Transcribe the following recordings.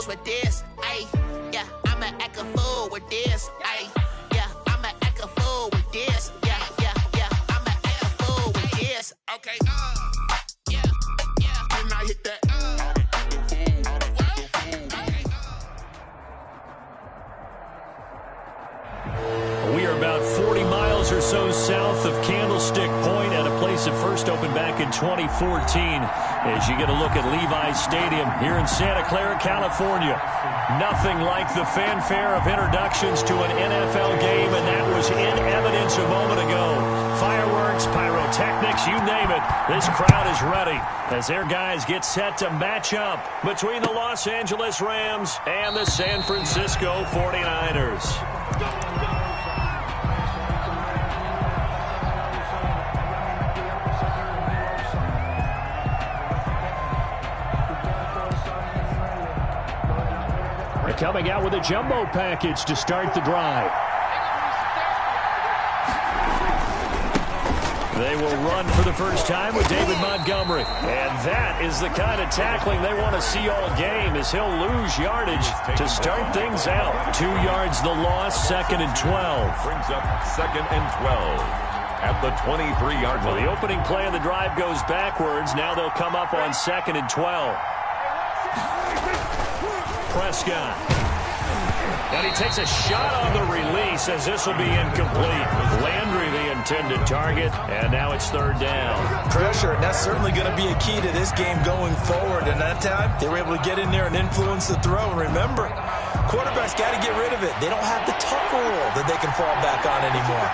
with this. Ay, yeah, I'ma act a fool with this. Ay, yeah, I'ma act a fool with this. Yeah, yeah, yeah, I'ma act a fool with this. Okay, yeah, yeah. Can I hit that? We are about 40 miles or so south of Candlestick Point at a place that first opened back in 2014 as you get a look at Levi's Stadium here in Santa Clara, California. Nothing like the fanfare of introductions to an NFL game, and that was in evidence a moment ago. Fireworks, pyrotechnics, you name it. This crowd is ready as their guys get set to match up between the Los Angeles Rams and the San Francisco 49ers. Coming out with a jumbo package to start the drive. They will run for the first time with David Montgomery. And that is the kind of tackling they want to see all game, as he'll lose yardage to start things out. 2 yards the loss, 2nd and 12. Brings up 2nd and 12 at the 23-yard line. Well, the opening play of the drive goes backwards. Now they'll come up on 2nd and 12. Prescott. And he takes a shot on the release as this will be incomplete. Landry the intended target, and now it's 3rd down. Pressure, and that's certainly going to be a key to this game going forward. And that time, they were able to get in there and influence the throw. And remember, quarterbacks got to get rid of it. They don't have the tuck rule that they can fall back on anymore.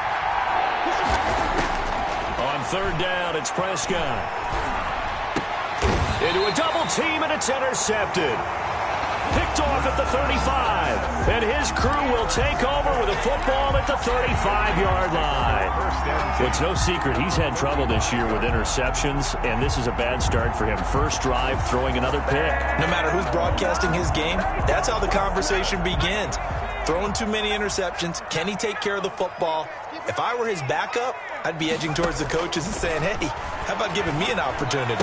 On 3rd down, it's Prescott. Into a double team, and it's intercepted. Picked off at the 35, and his crew will take over with a football at the 35-yard line. It's no secret he's had trouble this year with interceptions, and this is a bad start for him. First drive, throwing another pick. No matter who's broadcasting his game, that's how the conversation begins. Throwing too many interceptions, can he take care of the football? If I were his backup, I'd be edging towards the coaches and saying, hey, how about giving me an opportunity?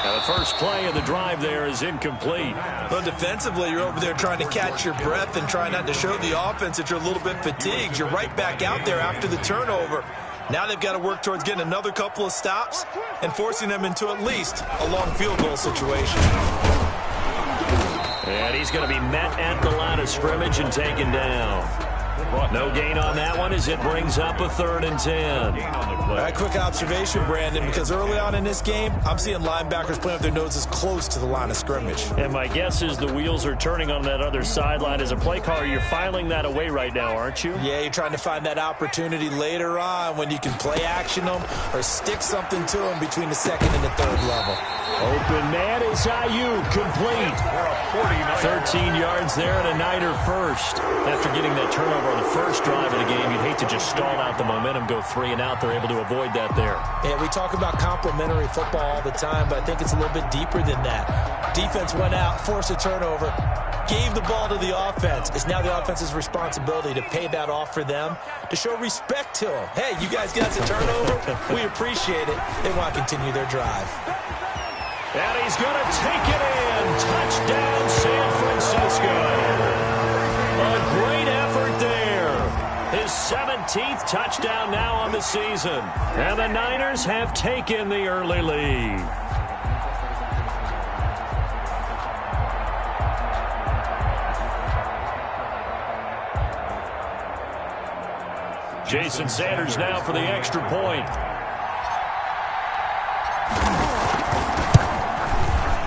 Now the first play of the drive there is incomplete. Well, defensively, you're over there trying to catch your breath and try not to show the offense that you're a little bit fatigued. You're right back out there after the turnover. Now they've got to work towards getting another couple of stops and forcing them into at least a long field goal situation. And he's going to be met at the line of scrimmage and taken down. No gain on that one as it brings up a 3rd and 10. All right, quick observation, Brandon, because early on in this game, I'm seeing linebackers playing with their noses close to the line of scrimmage. And my guess is the wheels are turning on that other sideline. As a play caller, you're filing that away right now, aren't you? Yeah, you're trying to find that opportunity later on when you can play action them or stick something to them between the 2nd and the 3rd level. Open man is Ayuk, complete. 13 yards there and a Niner first. After getting that turnover on the first drive of the game, you'd hate to just stall out the momentum, go 3 and out. They're able to avoid that there. Yeah, we talk about complementary football all the time, but I think it's a little bit deeper than that. Defense went out, forced a turnover, gave the ball to the offense. It's now the offense's responsibility to pay that off for them, to show respect to them. Hey, you guys got the turnover. We appreciate it. They want to continue their drive. And he's going to take it in. Touchdown, San Francisco. A great effort there. His 17th touchdown now on the season. And the Niners have taken the early lead. Jason Sanders now for the extra point.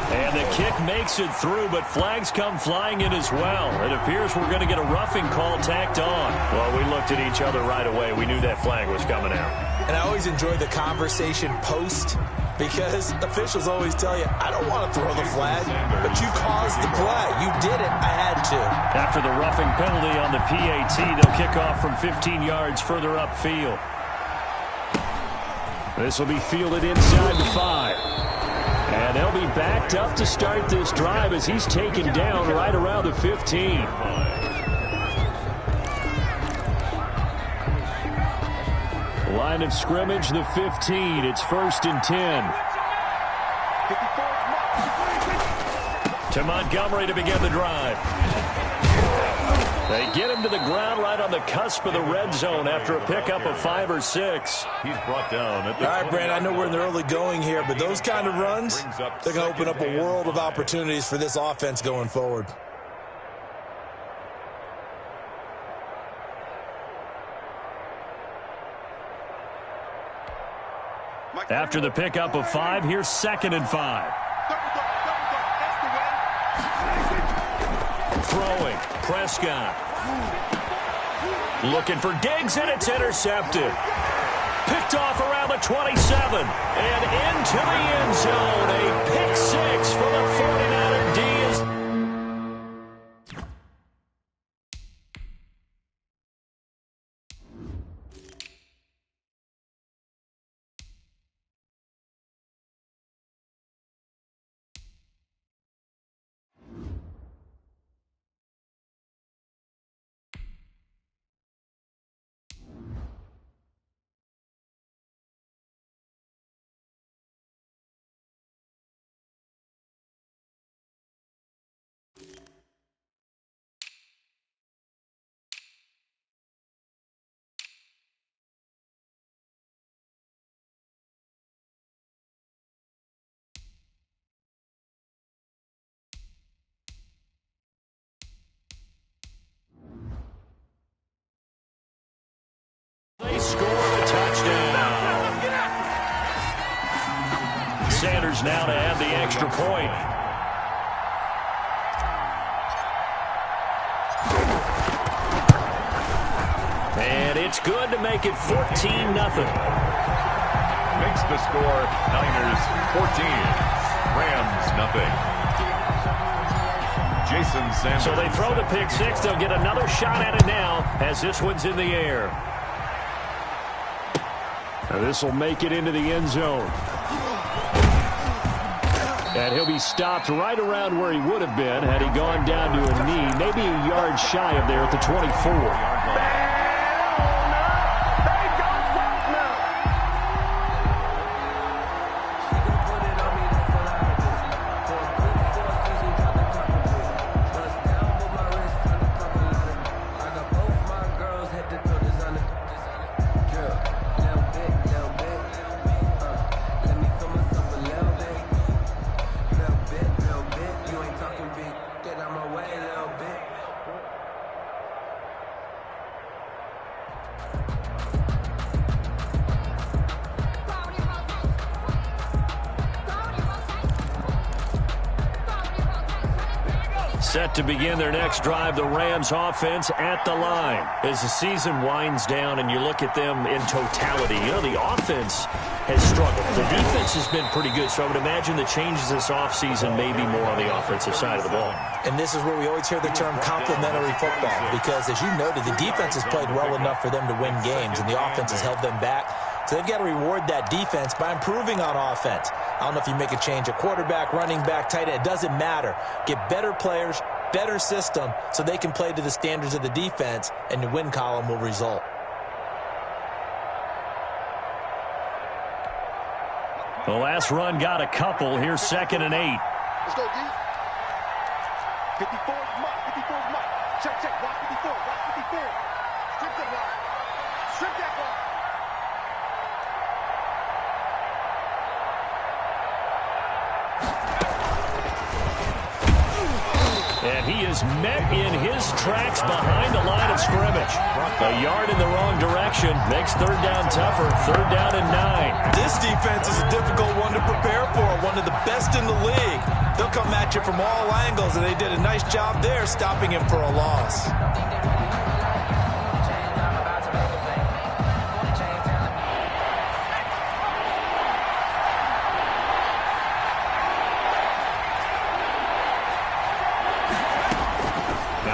And the kick makes it through, but flags come flying in as well. It appears we're going to get a roughing call tacked on. Well, we looked at each other right away. We knew that flag was coming out. And I always enjoy the conversation post, because officials always tell you, I don't want to throw the flag, but you caused the play. You did it. I had to. After the roughing penalty on the PAT, they'll kick off from 15 yards further upfield. This will be fielded inside the 5. And they'll be backed up to start this drive as he's taken down right around the 15. Line of scrimmage, the 15. It's 1st and 10. To Montgomery to begin the drive. They get him to the ground right on the cusp of the red zone after a pickup of 5 or 6. He's brought down at the All right, Brand, I know we're in the early going here, but those kind of runs, they're going to open up a world of opportunities for this offense going forward. After the pickup of 5, here's 2nd and 5. Throwing, Prescott. Looking for Diggs, and it's intercepted. Picked off around the 27, and into the end zone. A pick 6 for the 49er D. They score the touchdown. Sanders now to add the extra point. And it's good to make it 14-0. Makes the score Niners 14, Rams nothing. Jason Sanders. So they throw the pick 6. They'll get another shot at it now as this one's in the air. Now this will make it into the end zone. And he'll be stopped right around where he would have been had he gone down to a knee, maybe a yard shy of there at the 24. Set to begin their next drive, the Rams offense at the line. As the season winds down and you look at them in totality, you know, the offense has struggled. The defense has been pretty good, so I would imagine the changes this offseason may be more on the offensive side of the ball. And this is where we always hear the term complementary football, because as you noted, the defense has played well enough for them to win games, and the offense has held them back. So they've got to reward that defense by improving on offense. I don't know if you make a change at quarterback, running back, tight end. It doesn't matter. Get better players, better system, so they can play to the standards of the defense, and the win column will result. The last run got a couple. Here's 2nd and 8. Let's go, D. 54 is Mike. 54 is Mike. Check, check. Watch 54. Watch 54. Strip that block. Strip that block. And he is met in his tracks behind the line of scrimmage. A yard in the wrong direction makes 3rd down tougher. 3rd down and 9. This defense is a difficult one to prepare for, one of the best in the league. They'll come at you from all angles, and they did a nice job there stopping him for a loss.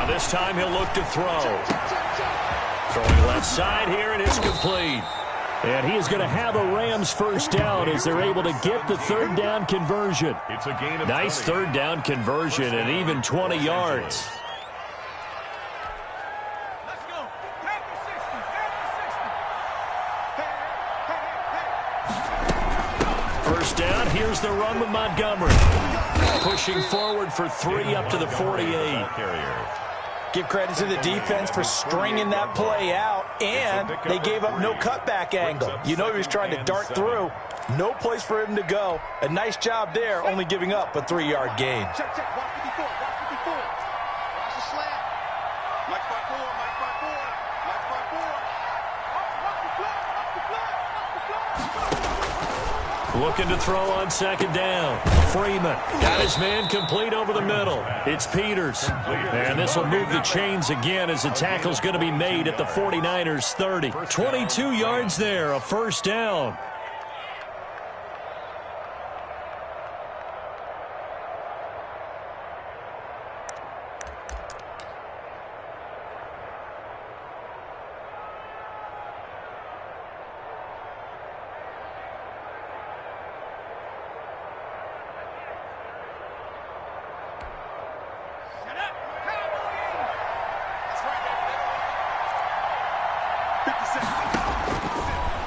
This time he'll look to throw. Throwing left side here, and it's complete. And he is going to have a Rams first down as they're able to get the 3rd down conversion. It's a gain of nice 20. 3rd down conversion and even 20 yards. Let's go. Back to 60. First down, here's the run with Montgomery. Pushing forward for 3 up to the 48. Give credit to the defense for stringing that play out, and they gave up no cutback angle. You know he was trying to dart through. No place for him to go. A nice job there, only giving up a 3-yard gain. Check, check. Watch 54. Watch 54. Watch the slant. Mike 5-4. Mike 5-4. Mike 5-4. Watch the flat. Watch the flat. Watch the flat. Looking to throw on second down. Freeman got his man complete over the middle. It's Peters. And this will move the chains again as the tackle's going to be made at the 49ers 30. 22 yards there, a first down.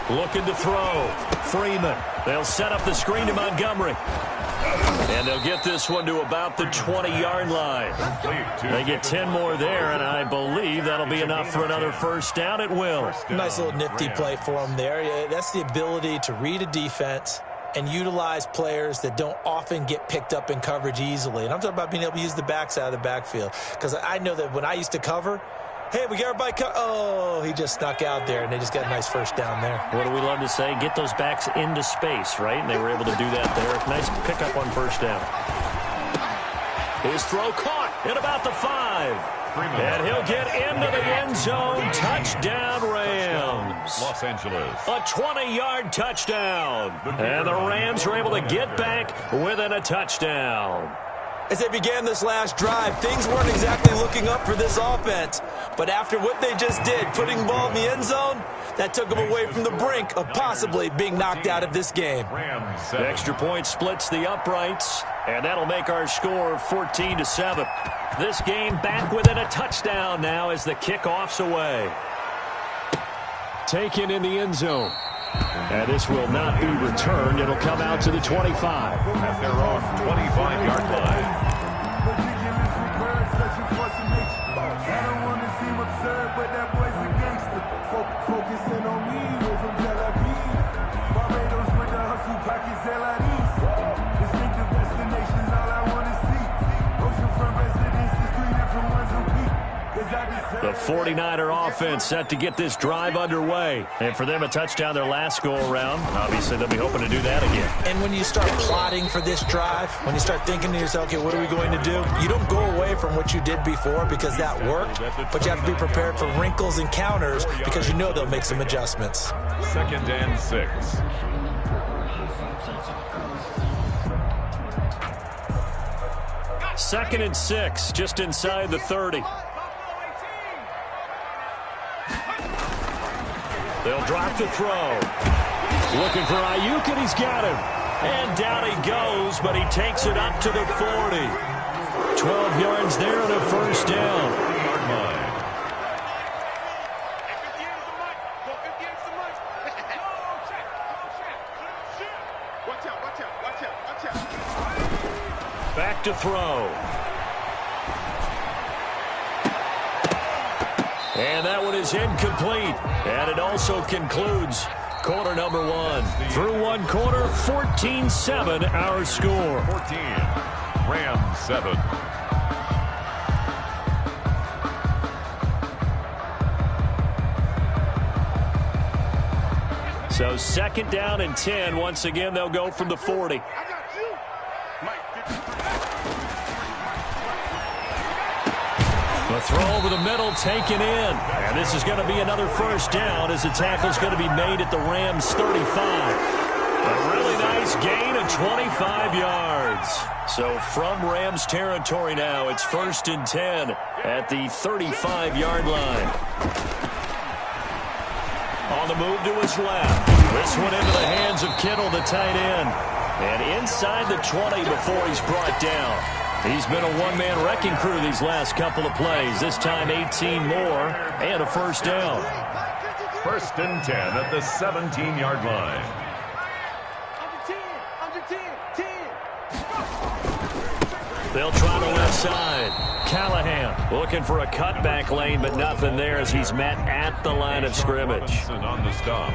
Looking to throw. Freeman. They'll set up the screen to Montgomery. And they'll get this one to about the 20-yard line. They get 10 more there, and I believe that'll be enough for another first down. It will. Nice little nifty play for him there. That's the ability to read a defense and utilize players that don't often get picked up in coverage easily. And I'm talking about being able to use the backside of the backfield. Because I know that when I used to cover, hey, we got everybody cut. Oh, he just snuck out there, and they just got a nice first down there. What do we love to say? Get those backs into space, right? And they were able to do that there. Nice pickup on first down. His throw caught at about the 5. And he'll get into the end zone. Touchdown, Rams. Los Angeles. A 20-yard touchdown. And the Rams are able to get back within a touchdown. As they began this last drive, things weren't exactly looking up for this offense. But after what they just did, putting the ball in the end zone, that took them away from the brink of possibly being knocked out of this game. The extra point splits the uprights, and that'll make our score 14-7. This game back within a touchdown now as the kickoff's away. Taken in the end zone. And this will not be returned. It'll come out to the 25. At their own 25-yard line. I don't want to seem absurd, but that boy's a gangster. Focusing on me, we're from Tel Aviv. Barbados with the hustle, pockets LIDs. Distinctive destinations, all I want to see. Oceanfront residences, 3 different ones a week. The 49er offense set to get this drive underway. And for them, a touchdown their last go-around. Obviously, they'll be hoping to do that again. And when you start plotting for this drive, when you start thinking to yourself, okay, what are we going to do? You don't go away from what you did before because that worked, but you have to be prepared for wrinkles and counters because you know they'll make some adjustments. 2nd and 6. Second and 6, just inside the 30. They'll drop the throw. Looking for Ayuk, and he's got him. And down he goes, but he takes it up to the 40. 12 yards there and a first down. Back to throw. And that one is incomplete. And it also concludes quarter number 1. Through one quarter, 14-7 our score. 14. Rams 7. So 2nd down and 10. Once again, they'll go from the 40. The throw over the middle taken in. And this is going to be another first down as the tackle's going to be made at the Rams 35. A really nice gain of 25 yards. So from Rams territory now, it's 1st and 10 at the 35-yard line. On the move to his left. This one into the hands of Kittle, the tight end. And inside the 20 before he's brought down. He's been a one-man wrecking crew these last couple of plays. This time 18 more and a first down. 1st and 10 at the 17-yard line. Under 10, 10. They'll try the left side. Callahan looking for a cutback lane, but nothing there as he's met at the line of scrimmage. On the stop.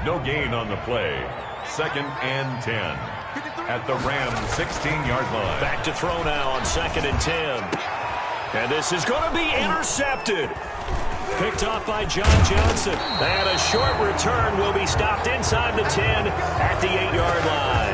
No gain on the play. 2nd and 10 at the Rams 16-yard line. Back to throw now on 2nd and 10. And this is going to be intercepted. Picked off by John Johnson. And a short return will be stopped inside the 10 at the 8-yard line.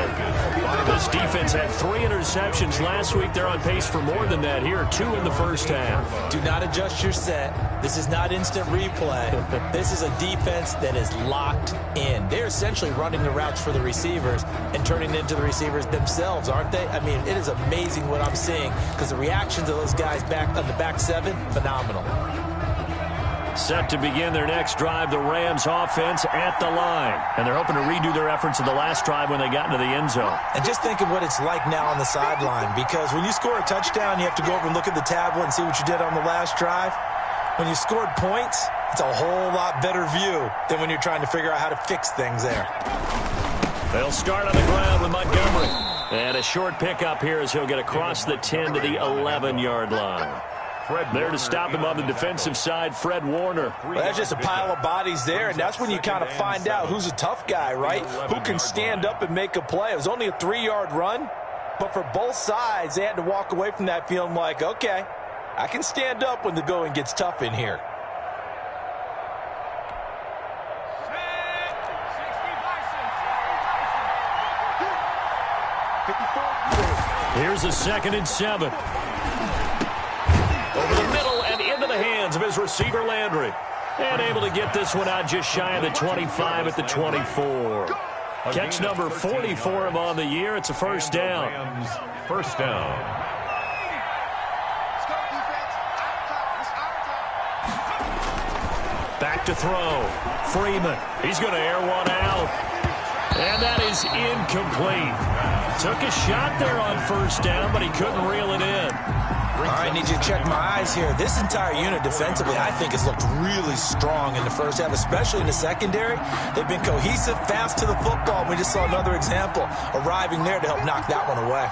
This defense had 3 interceptions last week. They're on pace for more than that here. 2 in the first half. Do not adjust your set. This is not instant replay. This is a defense that is locked in. They're essentially running the routes for the receivers and turning it into the receivers themselves, aren't they? I mean, it is amazing what I'm seeing because the reactions of those guys back on the back 7, phenomenal. Set to begin their next drive, the Rams offense at the line. And they're hoping to redo their efforts in the last drive when they got into the end zone. And just think of what it's like now on the sideline, because when you score a touchdown, you have to go over and look at the tablet and see what you did on the last drive. When you scored points, it's a whole lot better view than when you're trying to figure out how to fix things there. They'll start on the ground with Montgomery. And a short pickup here as he'll get across the 10 to the 11-yard line. There to stop him on the defensive side, Fred Warner. Well, that's just a pile of bodies there, and that's when you kind of find out who's a tough guy, right? Who can stand up and make a play. It was only a 3-yard run, but for both sides, they had to walk away from that feeling like, okay, I can stand up when the going gets tough in here. Here's a 2nd and 7. Over the middle and into the hands of his receiver, Landry. And able to get this one out just shy of the 25 at the 24. Catch number 40 for him on the year. It's a first down. First down. Back to throw. Freeman. He's going to air one out. And that is incomplete. Took a shot there on first down, but he couldn't reel it in. All right, I need you to check my eyes here. This entire unit defensively, I think, has looked really strong in the first half, especially in the secondary. They've been cohesive, fast to the football. We just saw another example arriving there to help knock that one away.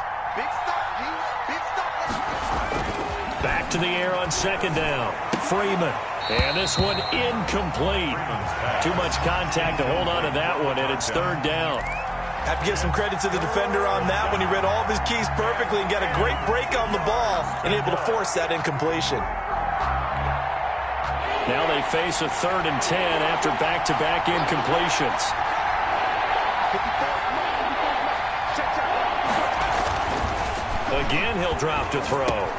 Back to the air on 2nd down. Freeman. And this one incomplete. Too much contact to hold on to that one, and it's 3rd down. Have to give some credit to the defender on that when he read all of his keys perfectly and got a great break on the ball and able to force that incompletion. Now they face a 3rd and 10 after back-to-back incompletions. Again, he'll drop to throw.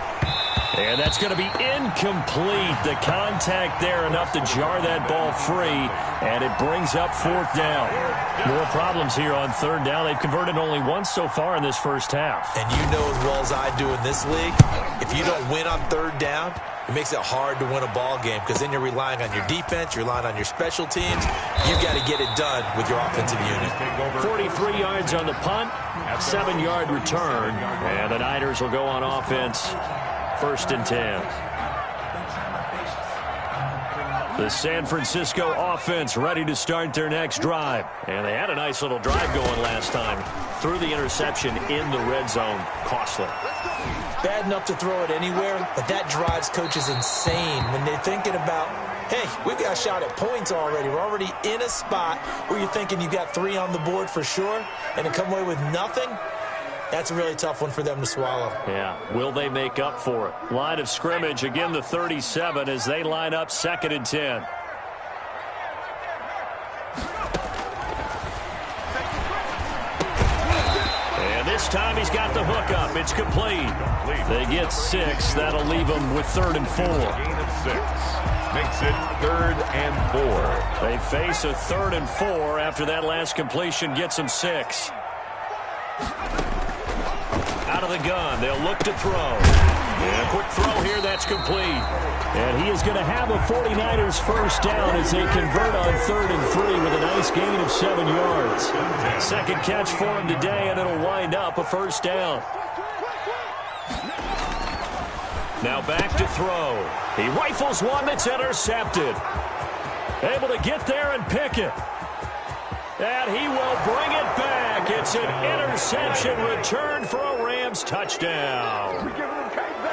And that's going to be incomplete. The contact there enough to jar that ball free, and it brings up 4th down. More problems here on 3rd down. They've converted only once so far in this first half. And you know as well as I do in this league, if you don't win on 3rd down, it makes it hard to win a ball game because then you're relying on your defense, you're relying on your special teams. You've got to get it done with your offensive unit. 43 yards on the punt, 7-yard return, and the Niners will go on offense. 1st and 10. The San Francisco offense ready to start their next drive. And they had a nice little drive going last time. Threw the interception in the red zone. Costly. Bad enough to throw it anywhere, but that drives coaches insane when they're thinking about, hey, we've got a shot at points already. We're already in a spot where you're thinking you've got 3 on the board for sure, and to come away with nothing, that's a really tough one for them to swallow. Yeah. Will they make up for it? Line of scrimmage, again, the 37 as they line up 2nd and 10. And this time he's got the hook up. It's complete. They get 6. That'll leave them with 3rd and 4. Gain of 6. Makes it 3rd and 4. They face a 3rd and 4 after that last completion gets them 6. Out of the gun, they'll look to throw. And a quick throw here, that's complete. And he is going to have a 49ers first down as they convert on 3rd and 3 with a nice gain of 7 yards. 2nd catch for him today, and it'll wind up a first down. Now back to throw. He rifles one that's intercepted. Able to get there and pick it. And he will bring it back. back. It's an interception returned for a Rams touchdown.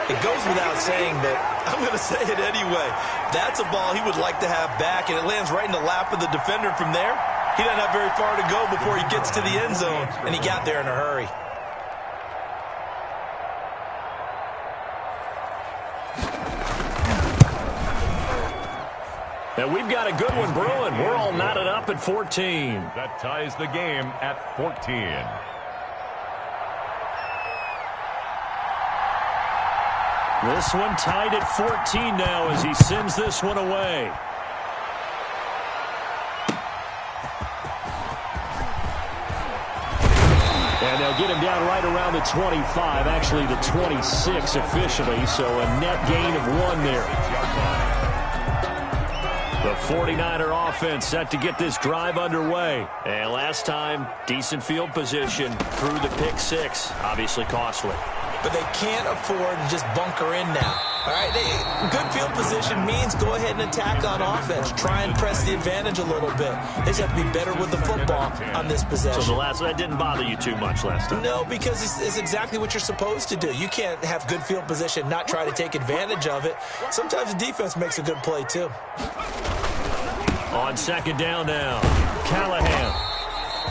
It goes without saying, but I'm going to say it anyway. That's a ball he would like to have back, and it lands right in the lap of the defender from there. He doesn't have very far to go before he gets to the end zone, and he got there in a hurry. And we've got a good one brewing. We're all knotted up at 14. That ties the game at 14. This one tied at 14 now as he sends this one away. And they'll get him down right around the 25, actually the 26 officially, so a net gain of 1 there. The 49er offense set to get this drive underway. And last time, decent field position through the pick 6, obviously costly. But they can't afford to just bunker in now. All right, good field position means go ahead and attack on offense. Try and press the advantage a little bit. They just have to be better with the football on this possession. So that didn't bother you too much last time? No, because it's exactly what you're supposed to do. You can't have good field position, not try to take advantage of it. Sometimes the defense makes a good play, too. On second down now, Callahan.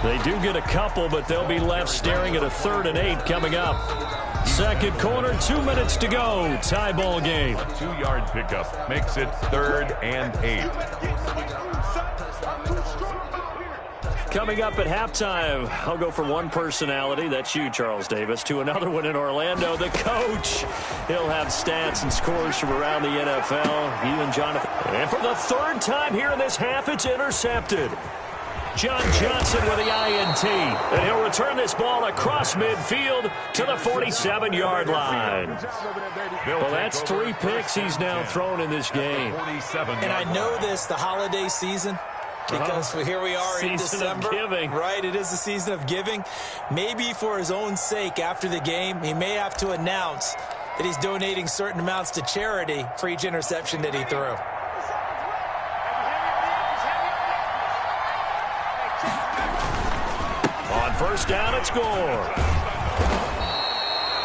They do get a couple, but they'll be left staring at a 3rd and 8 coming up. Second quarter, 2 minutes to go. Tie ball game. A 2-yard pickup makes it 3rd and 8. Coming up at halftime, I'll go from one personality, that's you, Charles Davis, to another one in Orlando, the coach. He'll have stats and scores from around the NFL. You and Jonathan. And for the 3rd time here in this half, it's intercepted. John Johnson with the INT. And he'll return this ball across midfield to the 47-yard line. Well, that's 3 picks he's now thrown in this game. And I know this, the holiday season, because here we are in December. Season of giving. Right, it is the season of giving. Maybe for his own sake after the game, he may have to announce that he's donating certain amounts to charity for each interception that he threw. On first down, it's score.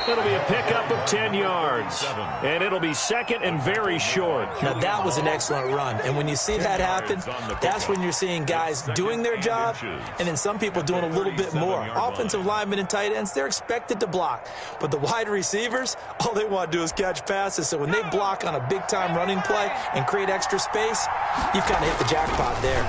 It'll be a pickup of 10 yards. And it'll be second and very short. Now, that was an excellent run. And when you see that happen, that's when you're seeing guys doing their job and then some people doing a little bit more. Offensive linemen and tight ends, they're expected to block. But the wide receivers, all they want to do is catch passes. So when they block on a big-time running play and create extra space, you've kind of hit the jackpot there.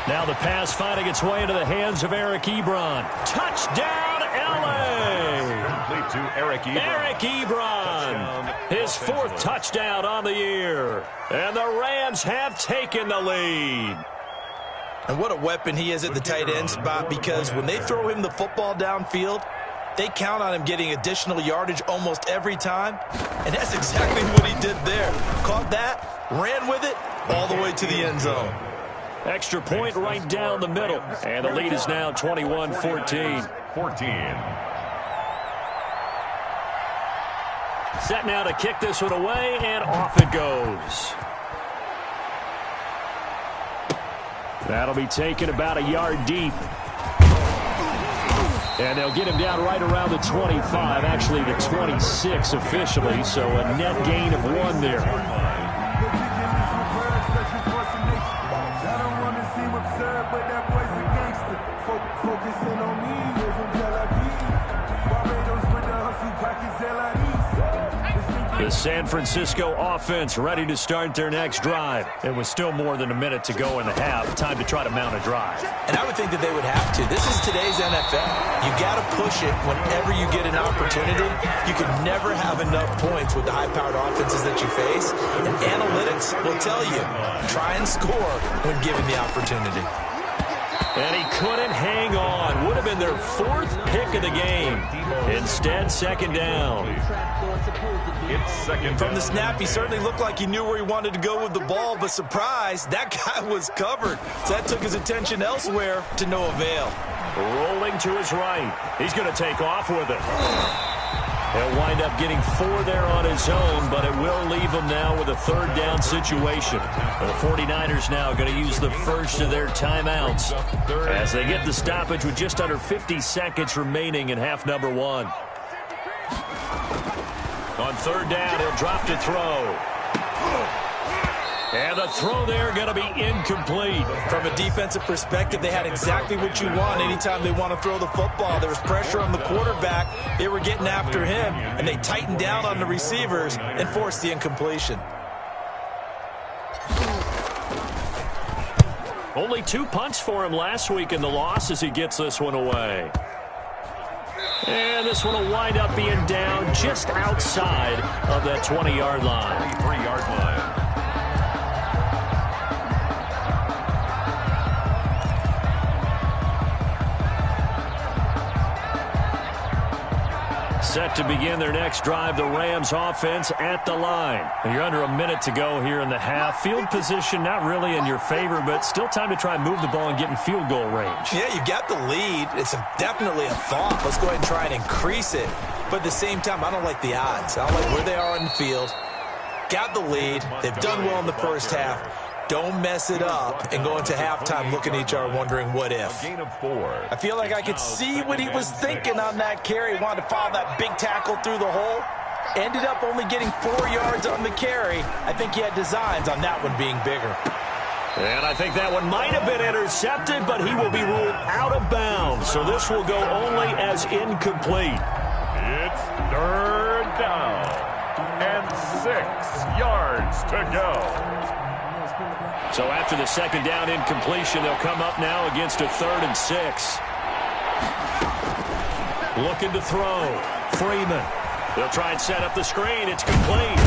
Now the pass finding its way into the hands of Eric Ebron. Touchdown, L.A. Complete to Eric Ebron. Eric Ebron, his 4th touchdown on the year. And the Rams have taken the lead. And what a weapon he is at the tight end spot, because when they throw him the football downfield, they count on him getting additional yardage almost every time. And that's exactly what he did there. Caught that, ran with it, all the way to the end zone. Extra point right down the middle. And the lead is now 21-14. 14. Set now to kick this one away, and off it goes. That'll be taken about a yard deep. And they'll get him down right around the 25, actually the 26 officially, so a net gain of 1 there. The San Francisco offense ready to start their next drive. It was still more than a minute to go in the half. Time to try to mount a drive. And I would think that they would have to. This is today's NFL. You got to push it whenever you get an opportunity. You can never have enough points with the high-powered offenses that you face. And analytics will tell you, try and score when given the opportunity. And he couldn't hang on. Would have been their 4th pick of the game. Instead, second down. It's second. From the snap, he certainly looked like he knew where he wanted to go with the ball, but surprise, that guy was covered. So that took his attention elsewhere to no avail. Rolling to his right. He's going to take off with it. He'll wind up getting 4 there on his own, but it will leave him now with a 3rd down situation. The 49ers now going to use the first of their timeouts as they get the stoppage with just under 50 seconds remaining in half number 1. On 3rd down, he'll drop to throw. And the throw there going to be incomplete. From a defensive perspective, they had exactly what you want anytime they want to throw the football. There was pressure on the quarterback. They were getting after him, and they tightened down on the receivers and forced the incompletion. Only 2 punts for him last week in the loss as he gets this one away. And this one will wind up being down just outside of that 20-yard line. 3-yard line. Set to begin their next drive, the Rams offense at the line. And you're under a minute to go here in the half. Field position not really in your favor, but still time to try and move the ball and get in field goal range. Yeah, you've got the lead. It's definitely a thought. Let's go ahead and try and increase it. But at the same time, I don't like the odds. I don't like where they are in the field. Got the lead. They've done well in the first half. Don't mess it up and go into halftime looking at each other wondering what if. A gain of 4. I feel like I could see what he was thinking on that carry. He wanted to follow that big tackle through the hole. Ended up only getting 4 yards on the carry. I think he had designs on that one being bigger. And I think that one might have been intercepted, but he will be ruled out of bounds. So this will go only as incomplete. It's 3rd down and 6 yards to go. So after the 2nd down incompletion, they'll come up now against a 3rd and 6. Looking to throw. Freeman. They'll try and set up the screen. It's complete.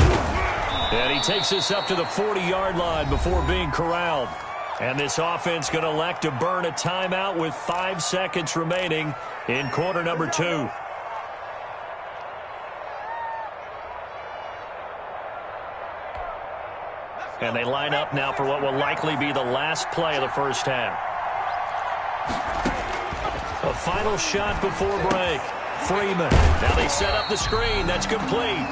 And he takes this up to the 40-yard line before being corralled. And this offense going to elect to burn a timeout with 5 seconds remaining in quarter number 2. And they line up now for what will likely be the last play of the first half. A final shot before break. Freeman. Now they set up the screen. That's complete.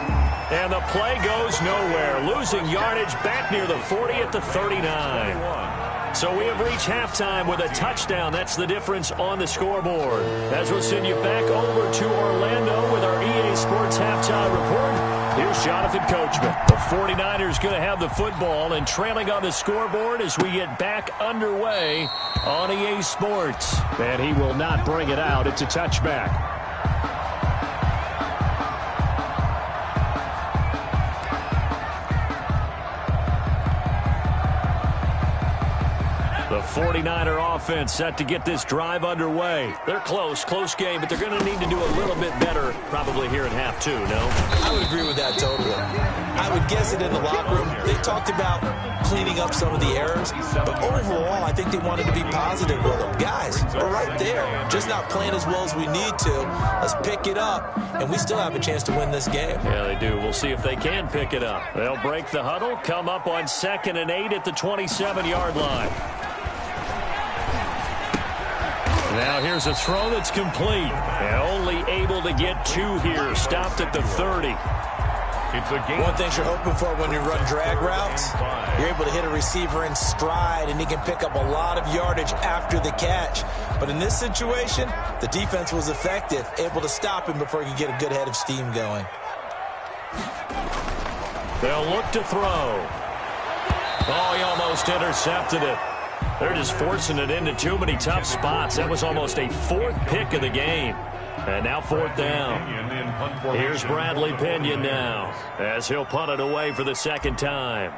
And the play goes nowhere. Losing yardage back near the 40 at the 39. So we have reached halftime with a touchdown. That's the difference on the scoreboard. As we'll send you back over to Orlando with our EA Sports Halftime Report. Here's Jonathan Coachman. The 49ers going to have the football and trailing on the scoreboard as we get back underway on EA Sports. And he will not bring it out. It's a touchback. The 49er offense set to get this drive underway. They're close game, but they're going to need to do a little bit better probably here in half 2, no? I would agree with that totally. I would guess it in the locker room. They talked about cleaning up some of the errors, but overall, I think they wanted to be positive with them. Guys, we're right there. Just not playing as well as we need to. Let's pick it up, and we still have a chance to win this game. Yeah, they do. We'll see if they can pick it up. They'll break the huddle, come up on 2nd and 8 at the 27-yard line. Now here's a throw that's complete. And only able to get 2 here. Stopped at the 30. It's a game. One thing you're hoping for when you run drag routes, you're able to hit a receiver in stride, and he can pick up a lot of yardage after the catch. But in this situation, the defense was effective, able to stop him before he could get a good head of steam going. They'll look to throw. Oh, he almost intercepted it. They're just forcing it into too many tough spots. That was almost a 4th pick of the game. And now 4th down. Here's Bradley Pinion now as he'll punt it away for the 2nd time.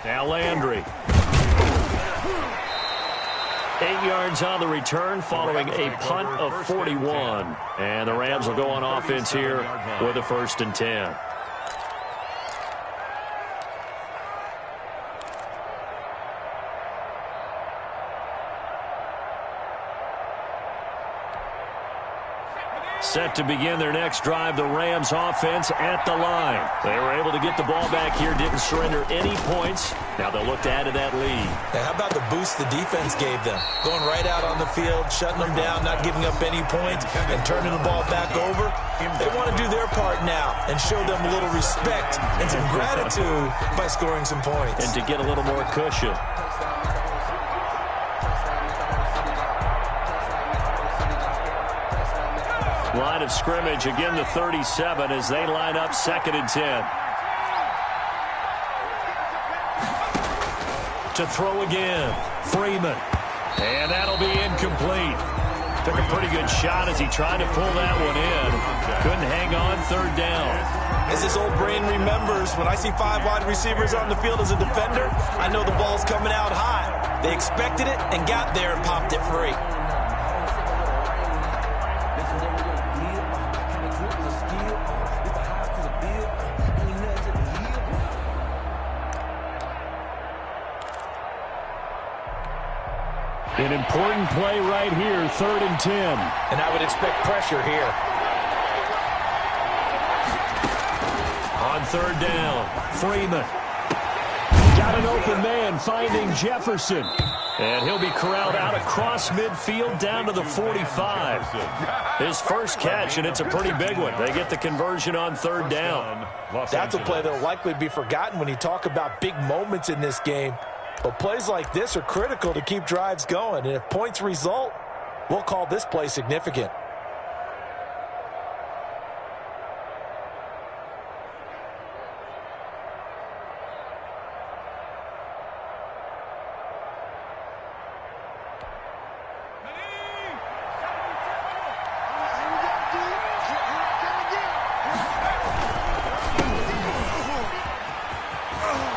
Now Landry. 8 yards on the return following a punt of 41. And the Rams will go on offense here with a 1st and 10. Set to begin their next drive, the Rams offense at the line. They were able to get the ball back here, didn't surrender any points. Now they'll look to add to that lead. Now, how about the boost the defense gave them? Going right out on the field, shutting them down, not giving up any points, and turning the ball back over. They want to do their part now and show them a little respect and some gratitude by scoring some points. And to get a little more cushion. Line of scrimmage, again the 37 as they line up 2nd and 10. To throw again, Freeman. And that'll be incomplete. Took a pretty good shot as he tried to pull that one in. Couldn't hang on, 3rd down. As his old brain remembers, when I see 5 wide receivers on the field as a defender, I know the ball's coming out high. They expected it and got there and popped it free. An important play right here, 3rd and 10. And I would expect pressure here. On 3rd down, Freeman. Got an open man, finding Jefferson. And he'll be corralled out across midfield down to the 45. His first catch, and it's a pretty big one. They get the conversion on 3rd down. That's a play that will likely be forgotten when you talk about big moments in this game. But plays like this are critical to keep drives going. And if points result, we'll call this play significant.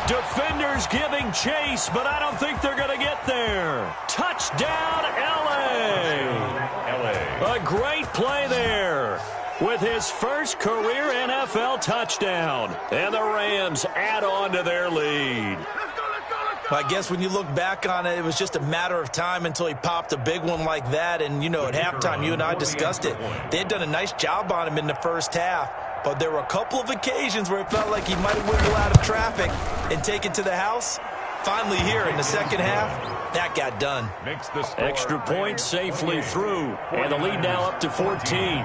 Defenders giving chase, but I don't think they're going to get there. Touchdown, L.A. A great play there with his first career NFL touchdown. And the Rams add on to their lead. I guess when you look back on it, it was just a matter of time until he popped a big one like that. And, you know, at halftime, you and I discussed it. They had done a nice job on him in the first half. But there were a couple of occasions where it felt like he might have wiggled out of traffic and taken to the house. Finally here in the second half, that got done. Extra point safely through. And the lead now up to 14.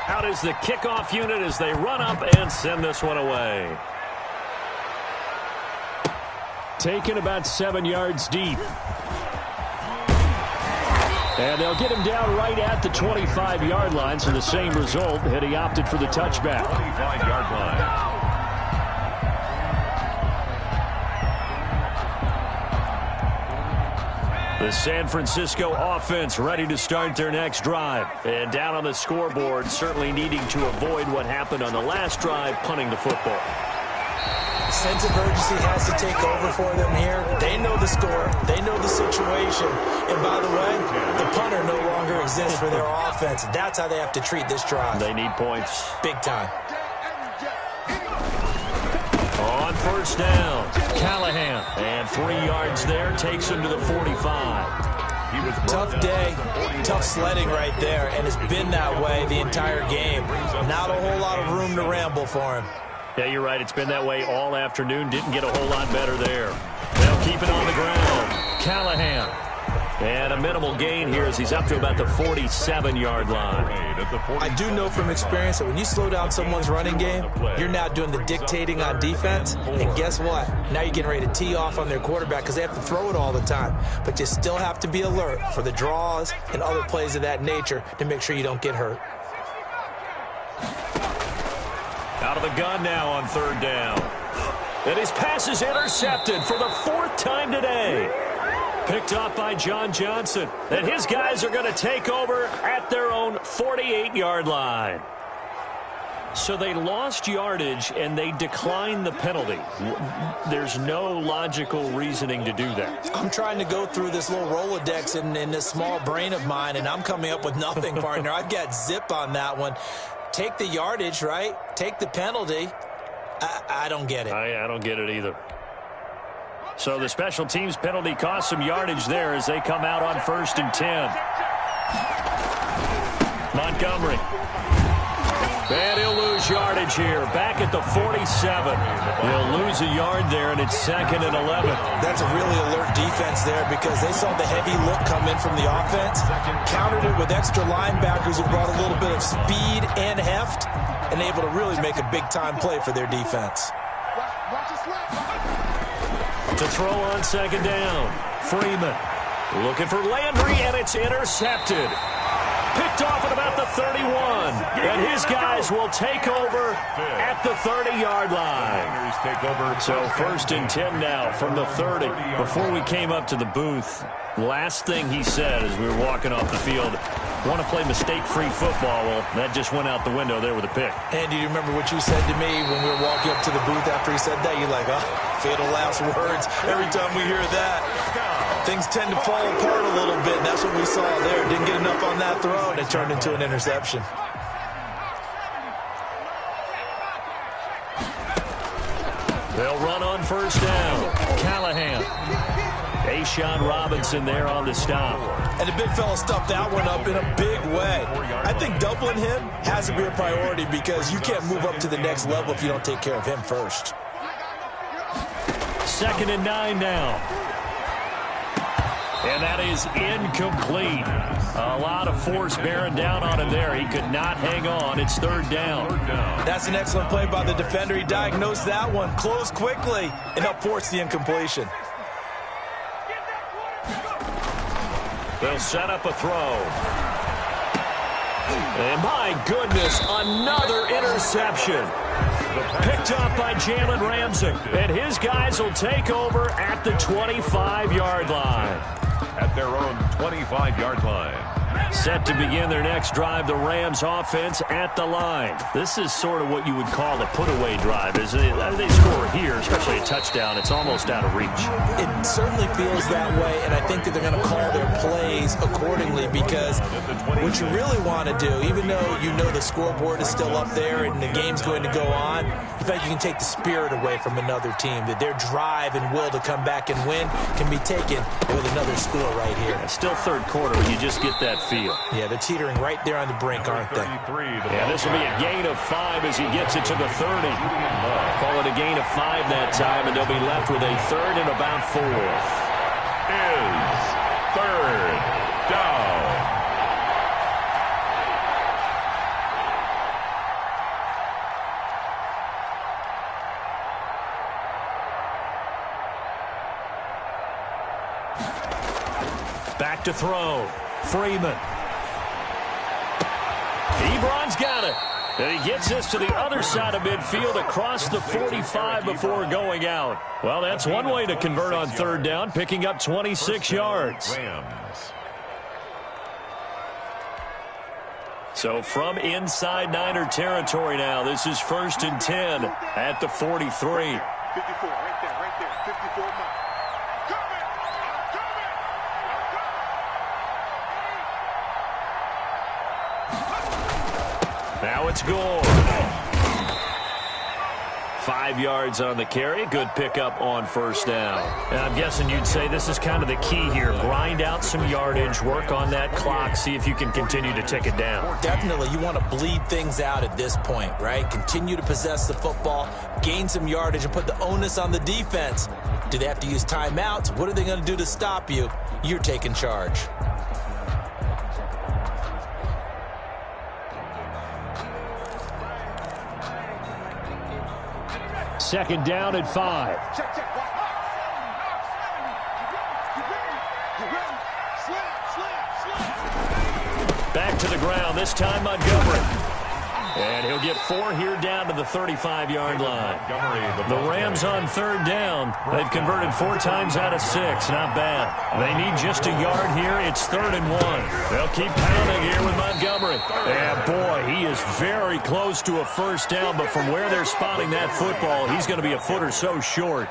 Out is the kickoff unit as they run up and send this one away. Taken about 7 yards deep. And they'll get him down right at the 25-yard line, so the same result had he opted for the touchback. 25-yard line. The San Francisco offense ready to start their next drive. And down on the scoreboard, certainly needing to avoid what happened on the last drive, punting the football. Sense of urgency has to take over for them here. They know the score. They know the situation. And by the way, the punter no longer exists for their offense. That's how they have to treat this drive. They need points. Big time. On 1st down, Callahan. And 3 yards there, takes him to the 45. Tough day, tough sledding right there, and it's been that way the entire game. Not a whole lot of room to ramble for him. Yeah, you're right. It's been that way all afternoon. Didn't get a whole lot better there. They'll keep it on the ground. Callahan. And a minimal gain here as he's up to about the 47-yard line. I do know from experience that when you slow down someone's running game, you're now doing the dictating on defense. And guess what? Now you're getting ready to tee off on their quarterback because they have to throw it all the time. But you still have to be alert for the draws and other plays of that nature to make sure you don't get hurt. Out of the gun now on 3rd down. And his pass is intercepted for the 4th time today. Picked off by John Johnson. And his guys are going to take over at their own 48-yard line. So they lost yardage and they declined the penalty. There's no logical reasoning to do that. I'm trying to go through this little Rolodex in this small brain of mine, and I'm coming up with nothing, partner. I've got zip on that one. Take the yardage, right? Take the penalty. I don't get it. I don't get it either. So the special teams penalty cost some yardage there as they come out on 1st and 10. Montgomery. And he'll lose yardage here. Back at the 47. He'll lose a yard there, and it's 2nd and 11. That's a really alert defense there because they saw the heavy look come in from the offense, countered it with extra linebackers who brought a little bit of speed and heft, and able to really make a big-time play for their defense. To throw on 2nd down. Freeman looking for Landry, and it's intercepted. Picked off at about the 31. And his guys will take over at the 30-yard line. So 1st and 10 now from the 30. Before we came up to the booth, last thing he said as we were walking off the field, want to play mistake-free football. Well, that just went out the window there with a pick. And do you remember what you said to me when we were walking up to the booth after he said that? You're like, oh, fatal last words. Every time we hear that, things tend to fall apart a little bit, and that's what we saw there. Didn't get enough on that throw, and it turned into an interception. They'll run on 1st down. Callahan. Ashawn Robinson there on the stop. And the big fella stuffed that one up in a big way. I think doubling him has to be a priority because you can't move up to the next level if you don't take care of him first. 2nd and 9 now. And that is incomplete. A lot of force bearing down on him there. He could not hang on. It's 3rd down. That's an excellent play by the defender. He diagnosed that one, closed quickly, and helped force the incompletion. They'll set up a throw. And my goodness, another interception. Picked up by Jalen Ramsey. And his guys will take over at the 25-yard line. At their own 25-yard line. Set to begin their next drive, the Rams offense at the line. This is sort of what you would call a put-away drive. As they score here, especially a touchdown, it's almost out of reach. It certainly feels that way, and I think that they're going to call their plays accordingly because what you really want to do, even though you know the scoreboard is still up there and the game's going to go on, in fact, you can take the spirit away from another team, that their drive and will to come back and win can be taken with another score right here. It's still 3rd quarter, but you just get that feel. Yeah, they're teetering right there on the brink, aren't they? Yeah, this will be a gain of 5 as he gets it to the 30. Call it a gain of 5 that time, and they'll be left with a 3rd and about 4. Is 3rd down. Back to throw. Freeman. Ebron's got it. And he gets this to the other side of midfield across the 45 before going out. Well, that's one way to convert on 3rd down, picking up 26 yards. So from inside Niner territory now, this is 1st and 10 at the 43. 54, right there, 54 miles. Now it's Gore. 5 yards on the carry. Good pickup on 1st down. And I'm guessing you'd say this is kind of the key here. Grind out some yardage, work on that clock, see if you can continue to tick it down. Definitely. You want to bleed things out at this point, right? Continue to possess the football, gain some yardage, and put the onus on the defense. Do they have to use timeouts? What are they going to do to stop you? You're taking charge. Second down at 5. Back to the ground, this time Montgomery. And he'll get 4 here down to the 35-yard line. The Rams on 3rd down. They've converted 4 times out of 6. Not bad. They need just a yard here. It's 3rd and 1. They'll keep pounding here with Montgomery. And boy, he is very close to a 1st down, but from where they're spotting that football, he's going to be a foot or so short.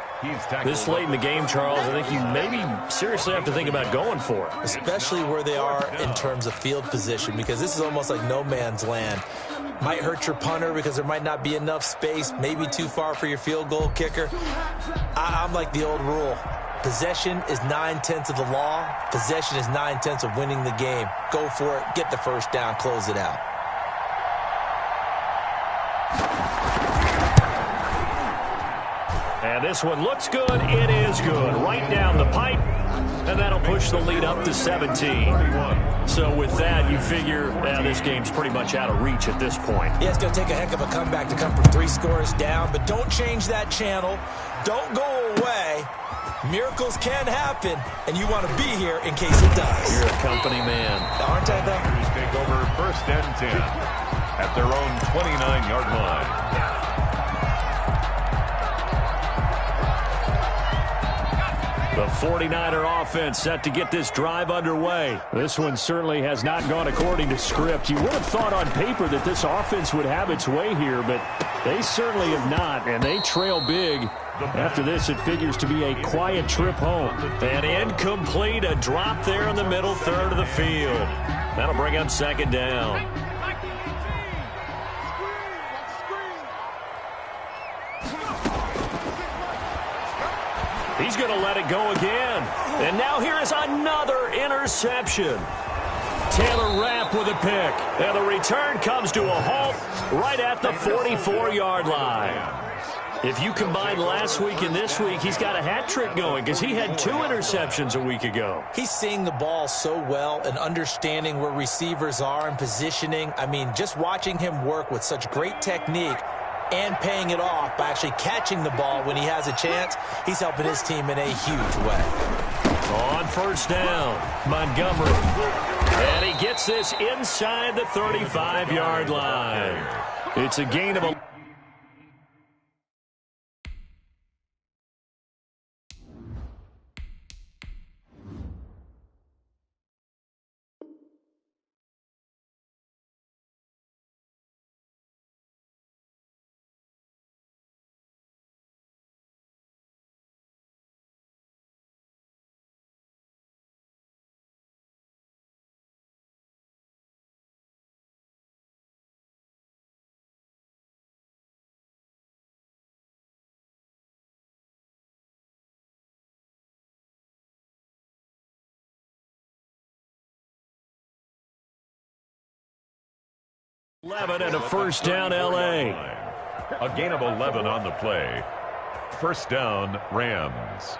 This late in the game, Charles, I think you maybe seriously have to think about going for it. Especially where they are in terms of field position, because this is almost like no man's land. Might hurt your punter because there might not be enough space, maybe too far for your field goal kicker. I'm like the old rule. Possession is 9/10 of the law. Possession is 9/10 of winning the game. Go for it. Get the first down. Close it out. And this one looks good. It is good. Right down the pipe. And that'll push the lead up to 17. So with that, you figure this game's pretty much out of reach at this point. Yeah, it's going to take a heck of a comeback to come from 3 scores down. But don't change that channel. Don't go away. Miracles can happen, and you want to be here in case it does. You're a company man. Aren't I, though? Tigers take over 1st and 10 at their own 29-yard line. The 49er offense set to get this drive underway. This one certainly has not gone according to script. You would have thought on paper that this offense would have its way here, but they certainly have not, and they trail big. After this, it figures to be a quiet trip home. And incomplete, a drop there in the middle third of the field. That'll bring up 2nd down. He's going to let it go again. And now here is another interception. Taylor Rapp with a pick. And the return comes to a halt right at the 44-yard line. If you combine last week and this week, he's got a hat trick going because he had 2 interceptions a week ago. He's seeing the ball so well and understanding where receivers are and positioning. I mean, just watching him work with such great technique and paying it off by actually catching the ball when he has a chance, he's helping his team in a huge way. On 1st down, Montgomery. And he gets this inside the 35-yard line. It's a gain of a... ...11 and a 1st down, L.A. A gain of 11 on the play. 1st down, Rams.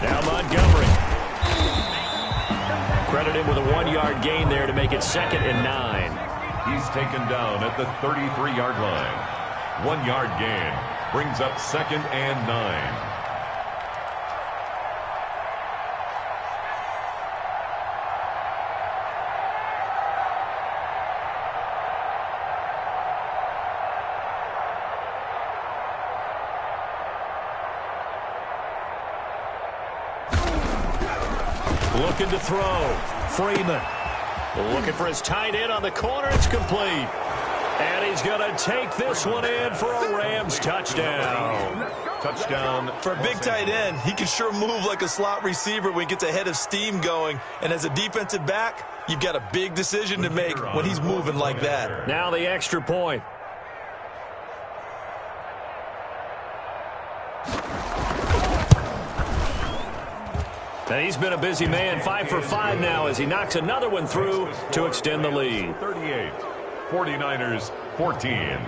Now Montgomery. Credit him with a 1-yard gain there to make it 2nd and 9. He's taken down at the 33-yard line. 1-yard gain brings up 2nd and 9. Looking to throw. Freeman. Looking for his tight end on the corner. It's complete. And he's going to take this one in for a Rams touchdown. Touchdown. For a big tight end, he can sure move like a slot receiver when he gets a head of steam going. And as a defensive back, you've got a big decision to make when he's moving like that. Now the extra point. And he's been a busy man, 5 for 5 now as he knocks another one through to extend the lead. 38, 49ers 14.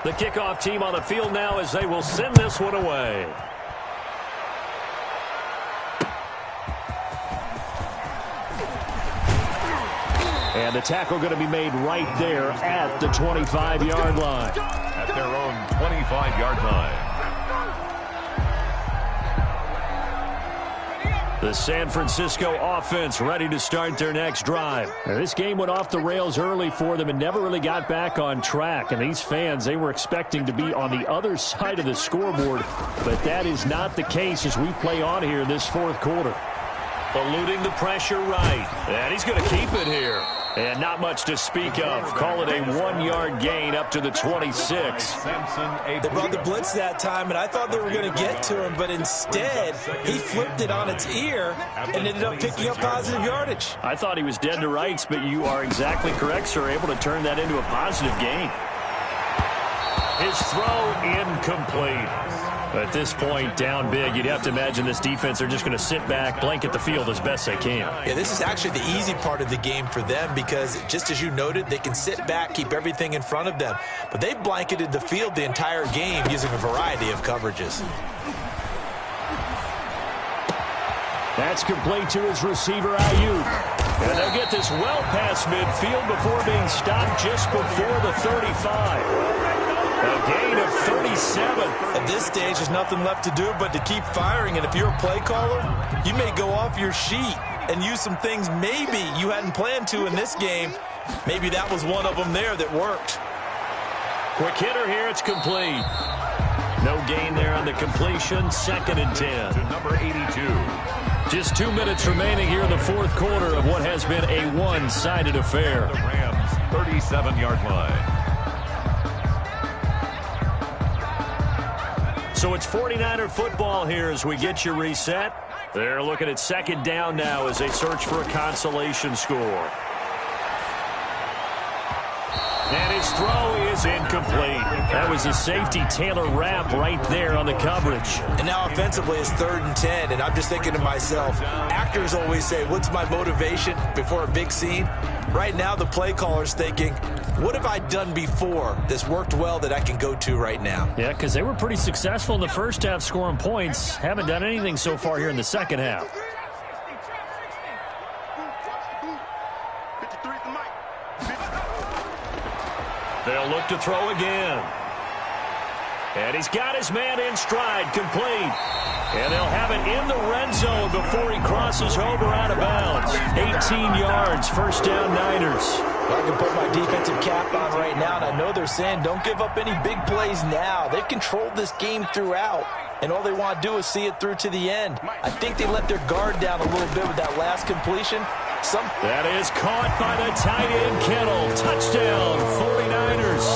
The kickoff team on the field now as they will send this one away. And the tackle going to be made right there at the 25-yard line. At their own 25-yard line. The San Francisco offense ready to start their next drive. Now, this game went off the rails early for them and never really got back on track. And these fans, they were expecting to be on the other side of the scoreboard. But that is not the case as we play on here this fourth quarter. Eluding the pressure right. And he's going to keep it here. And not much to speak of. Call it a 1-yard gain up to the 26. They brought the blitz that time, and I thought they were going to get to him, but instead, he flipped it on its ear and ended up picking up positive yardage. I thought he was dead to rights, but you are exactly correct, sir. Able to turn that into a positive gain. His throw incomplete. At this point, down big, you'd have to imagine this defense, they're just going to sit back, blanket the field as best they can. Yeah, this is actually the easy part of the game for them because, just as you noted, they can sit back, keep everything in front of them. But they blanketed the field the entire game using a variety of coverages. That's complete to his receiver, Ayuk. And they'll get this well past midfield before being stopped just before the 35. A gain of 37. At this stage, there's nothing left to do but to keep firing. And if you're a play caller, you may go off your sheet and use some things maybe you hadn't planned to in this game. Maybe that was one of them there that worked. Quick hitter here. It's complete. No gain there on the completion. 2nd and 10. To number 82. Just 2 minutes remaining here in the fourth quarter of what has been a one-sided affair. The Rams' 37-yard line. So it's 49er football here as we get you reset. They're looking at 2nd down now as they search for a consolation score. And his throw is incomplete. That was a safety Taylor Rapp right there on the coverage. And now offensively it's 3rd and 10, and I'm just thinking to myself, actors always say, what's my motivation before a big scene? Right now the play caller's thinking, what have I done before that's worked well that I can go to right now? Yeah, because they were pretty successful in the first half scoring points. Haven't done anything so far here in the second half. They'll look to throw again. And he's got his man in stride, complete. And they'll have it in the red zone before he crosses over out of bounds. 18 yards, 1st down Niners. Well, I can put my defensive cap on right now, and I know they're saying don't give up any big plays now. They've controlled this game throughout, and all they want to do is see it through to the end. I think they let their guard down a little bit with that last completion. That is caught by the tight end, Kittle. Touchdown, 49ers.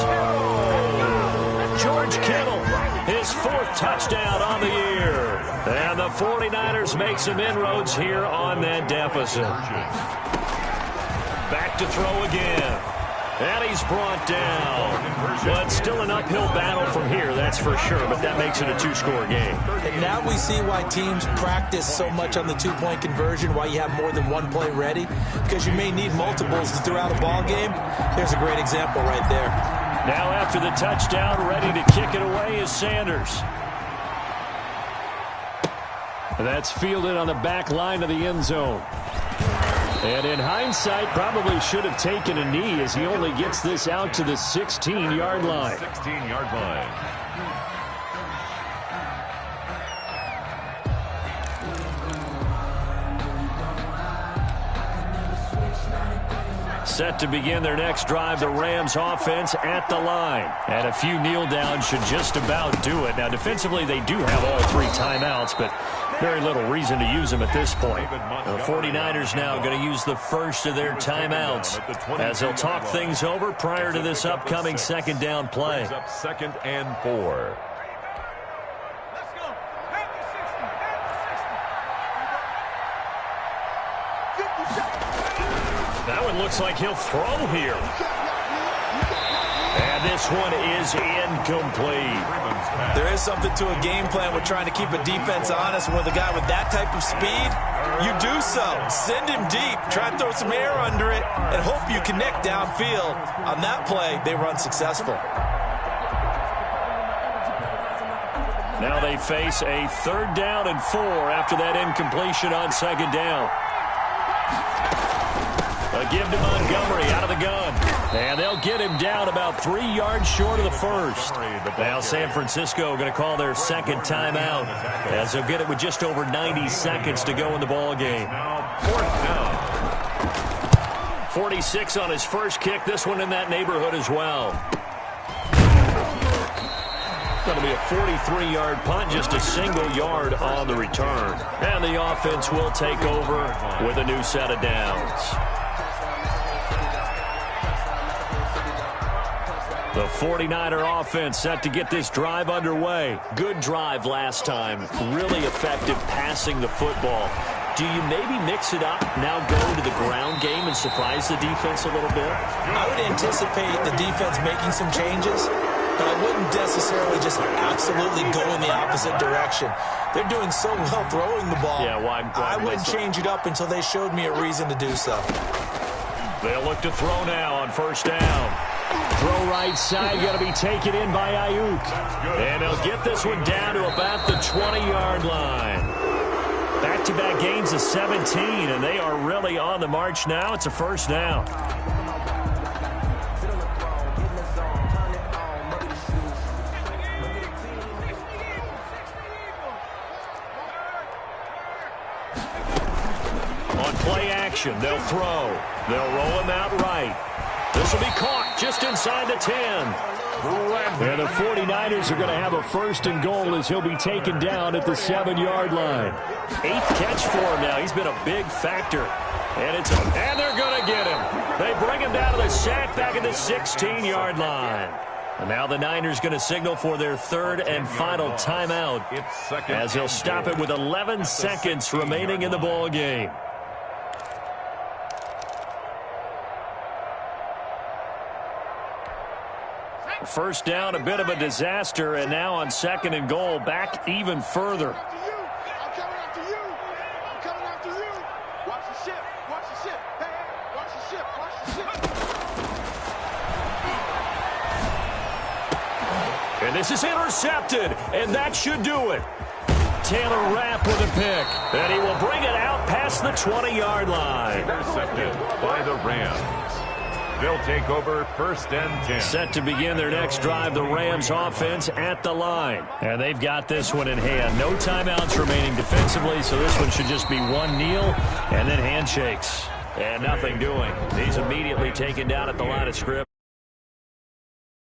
George Kittle, his 4th touchdown on the year. And the 49ers make some inroads here on that deficit. Back to throw again. And he's brought down. But still an uphill battle from here, that's for sure. But that makes it a 2-score game. And now we see why teams practice so much on the 2-point conversion, why you have more than one play ready. Because you may need multiples throughout a ball game. There's a great example right there. Now after the touchdown, ready to kick it away is Sanders. That's fielded on the back line of the end zone. And in hindsight, probably should have taken a knee as he only gets this out to the 16-yard line. 16-yard line. Set to begin their next drive, the Rams offense at the line. And a few kneel downs should just about do it. Now, defensively, they do have all 3 timeouts, but very little reason to use them at this point. The 49ers now going to use the first of their timeouts as they'll talk things over prior to this upcoming 2nd down play. Up 2nd and 4. That one looks like he'll throw here. And this one is incomplete. There is something to a game plan with trying to keep a defense honest. With a guy with that type of speed, you do so. Send him deep. Try and throw some air under it and hope you connect downfield. On that play, they were unsuccessful. Now they face a 3rd down and 4 after that incompletion on 2nd down. A give to Montgomery out of the gun. And they'll get him down about 3 yards short of the first. Now San Francisco going to call their second timeout, as they'll get it with just over 90 seconds to go in the ball game. Fourth down. 46 on his first kick. This one in that neighborhood as well. Going to be a 43-yard punt, just a single yard on the return. And the offense will take over with a new set of downs. The 49er offense set to get this drive underway. Good drive last time. Really effective passing the football. Do you maybe mix it up, now go to the ground game and surprise the defense a little bit? I would anticipate the defense making some changes, but I wouldn't necessarily just absolutely go in the opposite direction. They're doing so well throwing the ball. Yeah, why I wouldn't change it up until they showed me a reason to do so. They'll look to throw now on first down. Throw right side, got to be taken in by Ayuk. And they'll get this one down to about the 20-yard line. Back-to-back gains of 17, and they are really on the march now. It's a first down. On play action, they'll throw. They'll roll him out right. This will be caught just inside the 10. And the 49ers are going to have a first and goal as he'll be taken down at the 7-yard line. 8th catch for him now. He's been a big factor. And they're going to get him. They bring him down to the sack back at the 16-yard line. And now the Niners going to signal for their third and final timeout as they'll stop it with 11 seconds remaining in the ball game. First down, a bit of a disaster, and now on second and goal, back even further. I'm coming after you. I'm coming after you. Watch the ship. Watch the ship. Hey, watch the ship. Watch the ship. And this is intercepted, and that should do it. Taylor Rapp with a pick, and he will bring it out past the 20-yard line. Intercepted by the Rams. They'll take over first and 10. Set to begin their next drive, the Rams offense at the line. And they've got this one in hand. No timeouts remaining defensively, so this one should just be one kneel and then handshakes. And nothing doing. He's immediately taken down at the line of scrimmage.